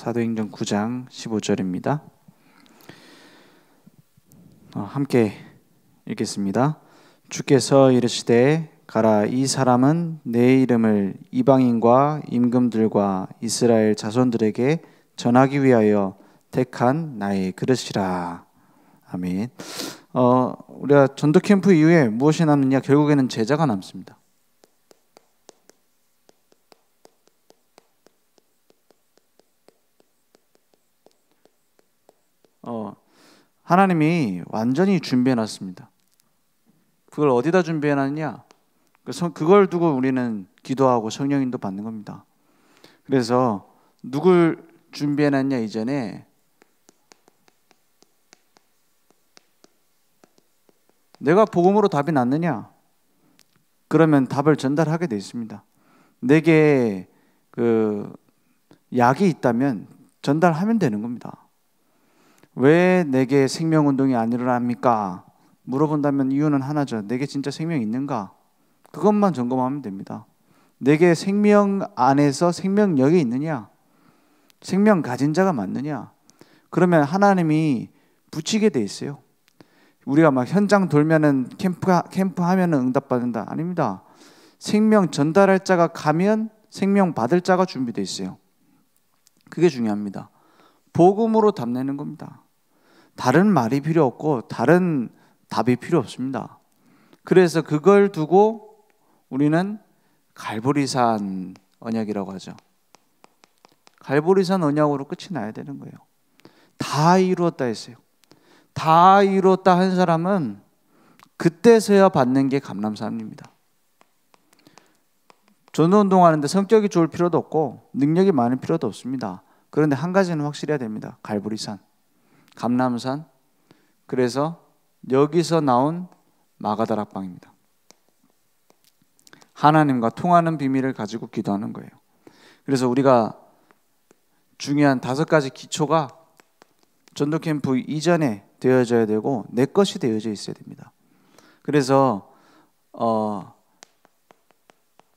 사도행전 9장 15절입니다. 함께 읽겠습니다. 주께서 이르시되 가라, 이 사람은 내 이름을 이방인과 임금들과 이스라엘 자손들에게 전하기 위하여 택한 나의 그릇이라. 아멘. 우리가 전도 캠프 이후에 무엇이 남느냐? 결국에는 제자가 남습니다. 하나님이 완전히 준비해 놨습니다. 그걸 어디다 준비해 놨냐? 그걸 두고 우리는 기도하고 성령인도 받는 겁니다. 그래서 누굴 준비해 놨냐? 이전에 내가 복음으로 답이 났느냐? 그러면 답을 전달하게 돼 있습니다. 내게 약이 있다면 전달하면 되는 겁니다. 왜 내게 생명운동이 안 일어납니까? 물어본다면 이유는 하나죠. 내게 진짜 생명이 있는가? 그것만 점검하면 됩니다. 내게 생명 안에서 생명력이 있느냐? 생명 가진 자가 맞느냐? 그러면 하나님이 붙이게 돼 있어요. 우리가 막 현장 돌면은 캠프 하면은 응답받는다. 아닙니다. 생명 전달할 자가 가면 생명 받을 자가 준비되어 있어요. 그게 중요합니다. 복음으로 답내는 겁니다. 다른 말이 필요 없고 다른 답이 필요 없습니다. 그래서 그걸 두고 우리는 갈보리산 언약이라고 하죠. 갈보리산 언약으로 끝이 나야 되는 거예요. 다 이루었다 했어요. 다 이루었다 한 사람은 그때서야 받는 게 감람산입니다. 전도운동 하는데 성격이 좋을 필요도 없고 능력이 많을 필요도 없습니다. 그런데 한 가지는 확실해야 됩니다. 갈보리산, 감람산. 그래서 여기서 나온 마가다락방입니다. 하나님과 통하는 비밀을 가지고 기도하는 거예요. 그래서 우리가 중요한 5가지 기초가 전도 캠프 이전에 되어져야 되고 내 것이 되어져 있어야 됩니다. 그래서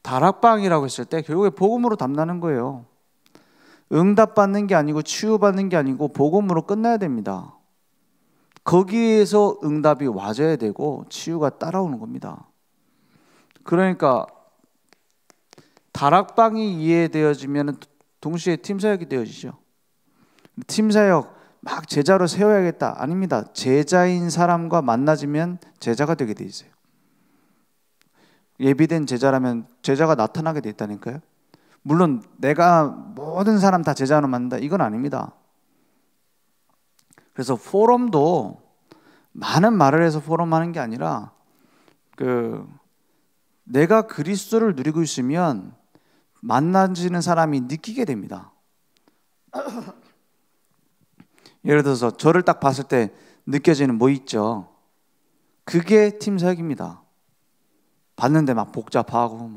다락방이라고 했을 때 결국에 복음으로 답나는 거예요. 응답받는 게 아니고 치유받는 게 아니고 복음으로 끝나야 됩니다. 거기에서 응답이 와줘야 되고 치유가 따라오는 겁니다. 그러니까 다락방이 이해되어지면 동시에 팀사역이 되어지죠. 팀사역 막 제자로 세워야겠다. 아닙니다. 제자인 사람과 만나지면 제자가 되게 돼 있어요. 예비된 제자라면 제자가 나타나게 돼 있다니까요. 물론 내가 모든 사람 다 제자로 만든다, 이건 아닙니다. 그래서 포럼도 많은 말을 해서 포럼하는 게 아니라 내가 그리스도를 누리고 있으면 만나지는 사람이 느끼게 됩니다. 예를 들어서 저를 딱 봤을 때 느껴지는 뭐 있죠? 그게 팀사역입니다. 봤는데 막 복잡하고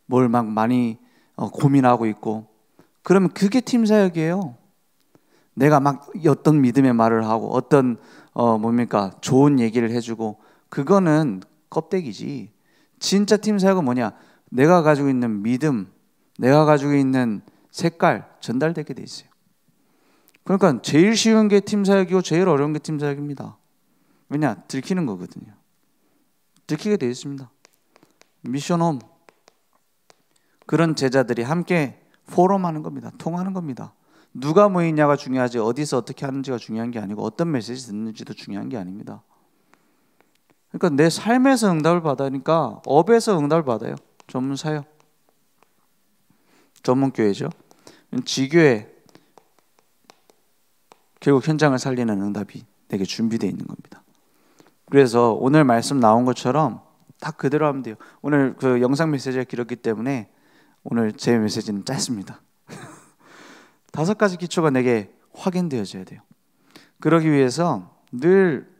뭘 막 많이 고민하고 있고, 그러면 그게 팀사역이에요. 내가 막 어떤 믿음의 말을 하고 어떤 좋은 얘기를 해주고, 그거는 껍데기지. 진짜 팀사역은 뭐냐? 내가 가지고 있는 믿음, 내가 가지고 있는 색깔 전달되게 돼 있어요. 그러니까 제일 쉬운 게 팀사역이고 제일 어려운 게 팀사역입니다. 왜냐? 들키는 거거든요. 들키게 돼 있습니다. 미션홈, 그런 제자들이 함께 포럼하는 겁니다. 통하는 겁니다. 누가 모이냐가 중요하지 어디서 어떻게 하는지가 중요한 게 아니고 어떤 메시지 듣는지도 중요한 게 아닙니다. 그러니까 내 삶에서 응답을 받으니까 업에서 응답을 받아요. 전문사역, 전문교회죠. 지교회, 결국 현장을 살리는 응답이 내게 준비되어 있는 겁니다. 그래서 오늘 말씀 나온 것처럼 딱 그대로 하면 돼요. 오늘 그 영상 메시지가 길었기 때문에 오늘 제 메시지는 짧습니다. 5가지 기초가 내게 확인되어져야 돼요. 그러기 위해서 늘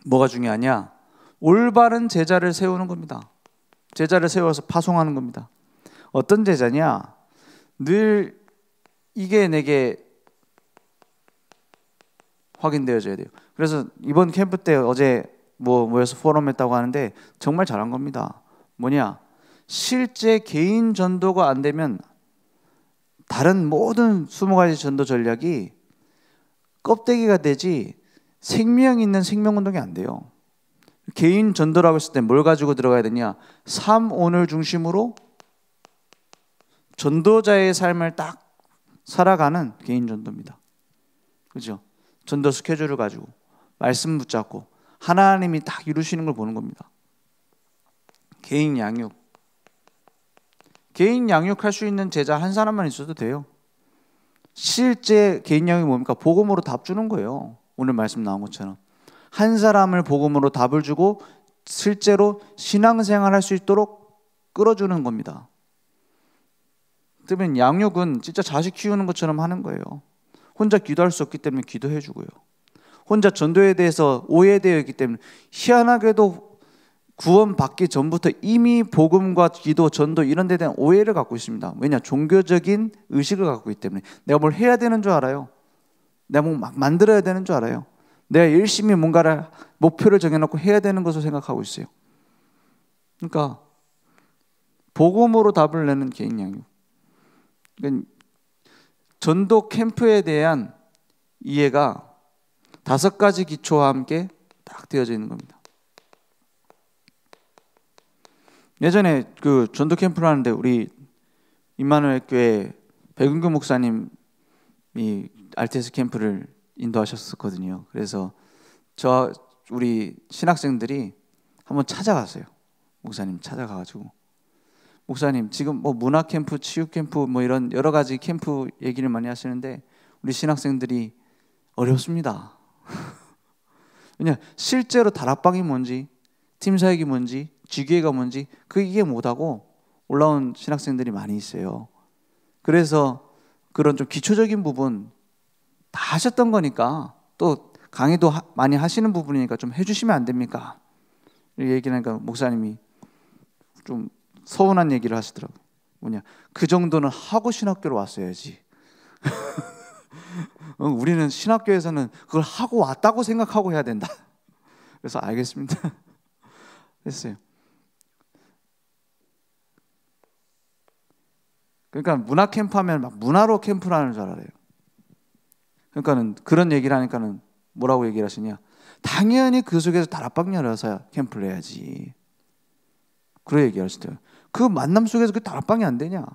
뭐가 중요하냐? 올바른 제자를 세우는 겁니다. 제자를 세워서 파송하는 겁니다. 어떤 제자냐? 늘 이게 내게 확인되어져야 돼요. 그래서 이번 캠프 때 어제 모여서 포럼 했다고 하는데 정말 잘한 겁니다. 뭐냐? 실제 개인 전도가 안 되면 다른 모든 20가지 전도 전략이 껍데기가 되지 생명 있는 생명 운동이 안 돼요. 개인 전도라고 했을 때 뭘 가지고 들어가야 되냐? 삶 오늘 중심으로 전도자의 삶을 딱 살아가는 개인 전도입니다. 그죠? 전도 스케줄을 가지고 말씀 붙잡고 하나님이 딱 이루시는 걸 보는 겁니다. 개인 양육. 개인 양육할 수 있는 제자 한 사람만 있어도 돼요. 실제 개인 양육이 뭡니까? 복음으로 답 주는 거예요. 오늘 말씀 나온 것처럼 한 사람을 복음으로 답을 주고 실제로 신앙생활 할 수 있도록 끌어주는 겁니다. 그러면 양육은 진짜 자식 키우는 것처럼 하는 거예요. 혼자 기도할 수 없기 때문에 기도해 주고요. 혼자 전도에 대해서 오해되어 있기 때문에 희한하게도 구원받기 전부터 이미 복음과 기도, 전도 이런 데에 대한 오해를 갖고 있습니다. 왜냐? 종교적인 의식을 갖고 있기 때문에. 내가 뭘 해야 되는 줄 알아요. 내가 뭐 막 만들어야 되는 줄 알아요. 내가 열심히 뭔가를 목표를 정해놓고 해야 되는 것을 생각하고 있어요. 그러니까 복음으로 답을 내는 개인 양육. 그러니까 전도 캠프에 대한 이해가 5가지 기초와 함께 딱 되어져 있는 겁니다. 예전에 그 전도 캠프를 하는데 우리 임마누엘 교회 백은규 목사님이 RTS 캠프를 인도하셨었거든요. 그래서 우리 신학생들이 한번 찾아갔어요. 목사님 찾아가가지고 목사님 지금 뭐 문화 캠프, 치유 캠프 뭐 이런 여러 가지 캠프 얘기를 많이 하시는데 우리 신학생들이 어렵습니다. 왜냐 실제로 다락방이 뭔지, 팀 사역이 뭔지, 지교회가 뭔지 이게 못하고 올라온 신학생들이 많이 있어요. 그래서 그런 좀 기초적인 부분 다 하셨던 거니까 또 강의도 많이 하시는 부분이니까 좀 해주시면 안 됩니까? 이렇게 얘기하니까 목사님이 좀 서운한 얘기를 하시더라고요. 뭐냐, 그 정도는 하고 신학교로 왔어야지. 우리는 신학교에서는 그걸 하고 왔다고 생각하고 해야 된다. 그래서 알겠습니다. 했어요. 그러니까 문화 캠프 하면 막 문화로 캠프라는 줄 알아요. 그러니까는 그런 얘기를 하니까는 뭐라고 얘기를 하시냐? 당연히 그 속에서 다락방 열어서 캠프를 해야지. 그런 얘기를 하시더라고요. 그 만남 속에서 그 다락방이 안 되냐?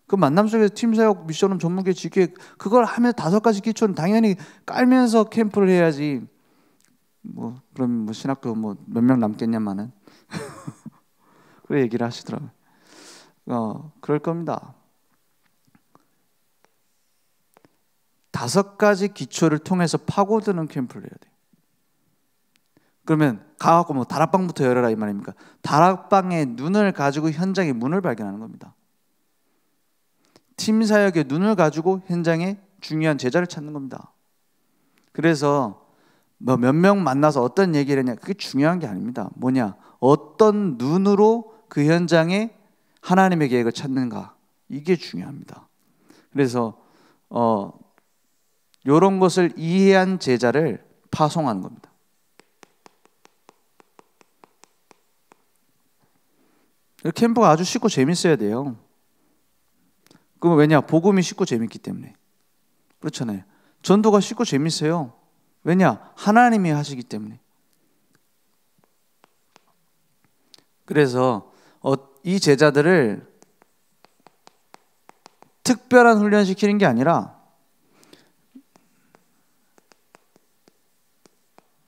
그 만남 속에서 팀사역, 미션홈, 전문계, 지기획 그걸 하면 5가지 기초는 당연히 깔면서 캠프를 해야지. 뭐 그럼 뭐 신학교 뭐 몇 명 남겠냐마는 그런 얘기를 하시더라고요. 그럴 겁니다. 5가지 기초를 통해서 파고드는 캠프를 해야 돼요. 그러면 가갖고 뭐 다락방부터 열어라 이 말입니까? 다락방의 눈을 가지고 현장의 문을 발견하는 겁니다. 팀 사역의 눈을 가지고 현장에 중요한 제자를 찾는 겁니다. 그래서 뭐 몇 명 만나서 어떤 얘기를 했냐 그게 중요한 게 아닙니다. 뭐냐, 어떤 눈으로 그 현장에 하나님의 계획을 찾는가 이게 중요합니다. 그래서 이런 것을 이해한 제자를 파송하는 겁니다. 캠프가 아주 쉽고 재밌어야 돼요. 그럼 왜냐? 복음이 쉽고 재밌기 때문에. 그렇잖아요. 전도가 쉽고 재밌어요. 왜냐? 하나님이 하시기 때문에. 그래서 이 제자들을 특별한 훈련시키는 게 아니라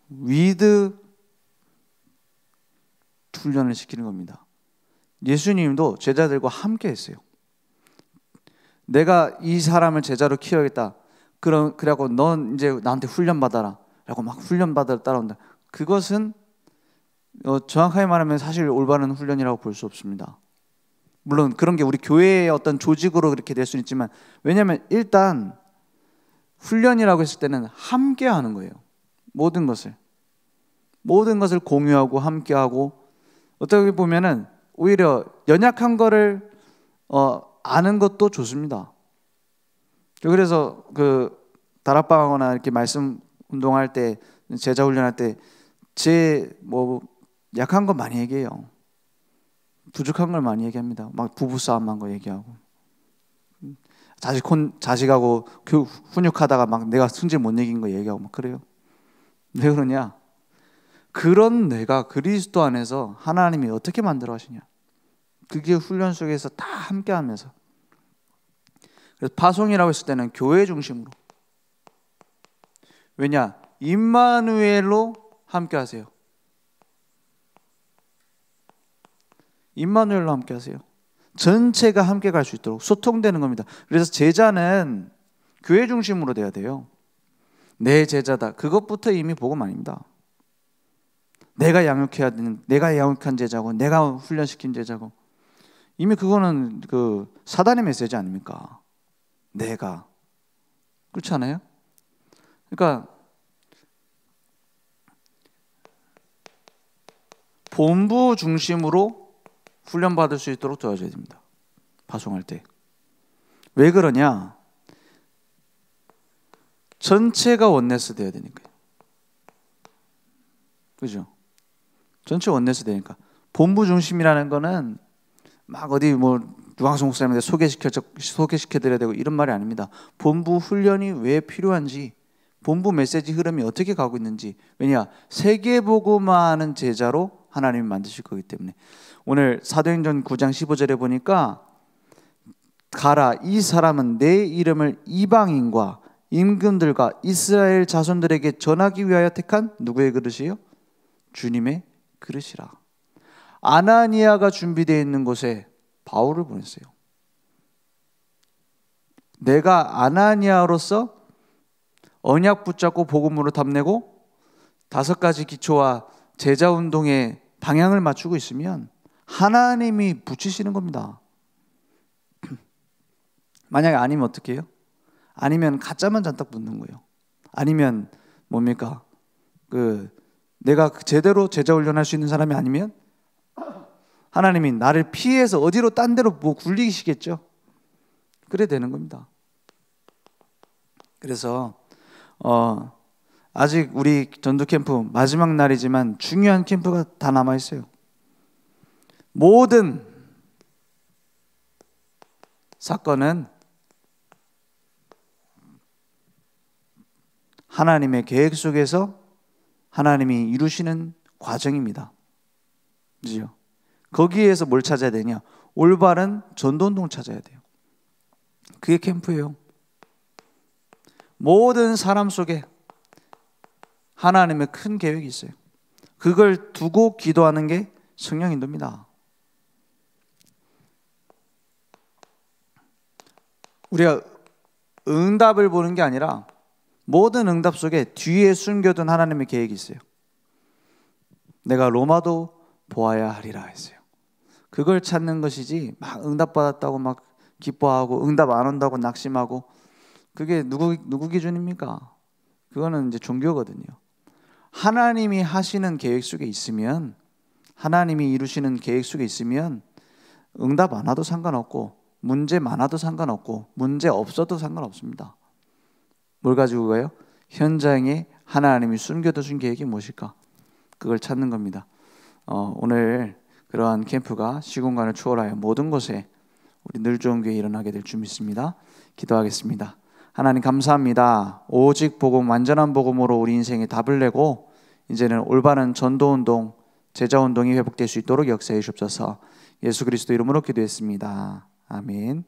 위드 훈련을 시키는 겁니다. 예수님도 제자들과 함께 했어요. 내가 이 사람을 제자로 키워야겠다. 그래갖고 넌 이제 나한테 훈련 받아라. 라고 막 훈련 받으러 따라온다. 그것은 정확하게 말하면 사실 올바른 훈련이라고 볼 수 없습니다. 물론 그런 게 우리 교회의 어떤 조직으로 그렇게 될 수는 있지만, 왜냐하면 일단 훈련이라고 했을 때는 함께 하는 거예요. 모든 것을 공유하고 함께하고, 어떻게 보면은 오히려 연약한 거를 아는 것도 좋습니다. 그래서 그 다락방하거나 이렇게 말씀 운동할 때, 제자 훈련할 때 제 뭐 약한 거 많이 얘기해요. 부족한 걸 많이 얘기합니다. 막 부부싸움한 거 얘기하고. 자식하고 훈육하다가 막 내가 승질 못 이긴 거 얘기하고 막 그래요. 왜 그러냐? 그런 내가 그리스도 안에서 하나님이 어떻게 만들어 하시냐? 그게 훈련 속에서 다 함께 하면서. 그래서 파송이라고 했을 때는 교회 중심으로. 왜냐? 임마누엘로 함께 하세요. 임마누엘로 함께 하세요. 전체가 함께 갈 수 있도록 소통되는 겁니다. 그래서 제자는 교회 중심으로 돼야 돼요. 내 제자다. 그것부터 이미 복음 아닙니다. 내가 양육해야 되는, 내가 양육한 제자고, 내가 훈련시킨 제자고. 이미 그거는 그 사단의 메시지 아닙니까? 내가. 그렇지 않아요? 그러니까 본부 중심으로 훈련받을 수 있도록 도와줘야 됩니다. 파송할 때. 왜 그러냐? 전체가 원네스 돼야 되니까요. 그죠? 전체 원네스 되니까. 본부 중심이라는 거는 막 어디 뭐 유광성 목사님한테 소개시켜드려야 되고 이런 말이 아닙니다. 본부 훈련이 왜 필요한지, 본부 메시지 흐름이 어떻게 가고 있는지. 왜냐? 세계복음화하는 제자로 하나님이 만드실 거기 때문에. 오늘 사도행전 9장 15절에 보니까 가라, 이 사람은 내 이름을 이방인과 임금들과 이스라엘 자손들에게 전하기 위하여 택한 누구의 그릇이요? 주님의 그릇이라. 아나니아가 준비되어 있는 곳에 바울을 보냈어요. 내가 아나니아로서 언약 붙잡고 복음으로 답내고 5가지 기초와 제자운동의 방향을 맞추고 있으면 하나님이 붙이시는 겁니다. 만약에 아니면 어떻게 해요? 아니면 가짜만 잔뜩 붙는 거예요. 아니면 뭡니까? 내가 제대로 제자 훈련할 수 있는 사람이 아니면 하나님이 나를 피해서 어디로 딴 데로 뭐 굴리시겠죠. 그래 되는 겁니다. 그래서 아직 우리 전도 캠프 마지막 날이지만 중요한 캠프가 다 남아 있어요. 모든 사건은 하나님의 계획 속에서 하나님이 이루시는 과정입니다. 그죠? 거기에서 뭘 찾아야 되냐? 올바른 전도운동 찾아야 돼요. 그게 캠프예요. 모든 사람 속에 하나님의 큰 계획이 있어요. 그걸 두고 기도하는 게 성령인도입니다. 우리가 응답을 보는 게 아니라 모든 응답 속에 뒤에 숨겨둔 하나님의 계획이 있어요. 내가 로마도 보아야 하리라 했어요. 그걸 찾는 것이지 막 응답받았다고 막 기뻐하고 응답 안 온다고 낙심하고 그게 누구 기준입니까? 그거는 이제 종교거든요. 하나님이 하시는 계획 속에 있으면, 하나님이 이루시는 계획 속에 있으면 응답 안 와도 상관없고 문제 많아도 상관없고 문제 없어도 상관없습니다. 뭘 가지고 가요? 현장에 하나님이 숨겨두신 계획이 무엇일까? 그걸 찾는 겁니다. 오늘 그러한 캠프가 시공간을 초월하여 모든 곳에 우리 늘 좋은 교회 일어나게 될 줄 믿습니다. 기도하겠습니다. 하나님 감사합니다. 오직 복음, 완전한 복음으로 우리 인생에 답을 내고 이제는 올바른 전도운동, 제자운동이 회복될 수 있도록 역사해 주옵소서. 예수 그리스도 이름으로 기도했습니다. 아멘.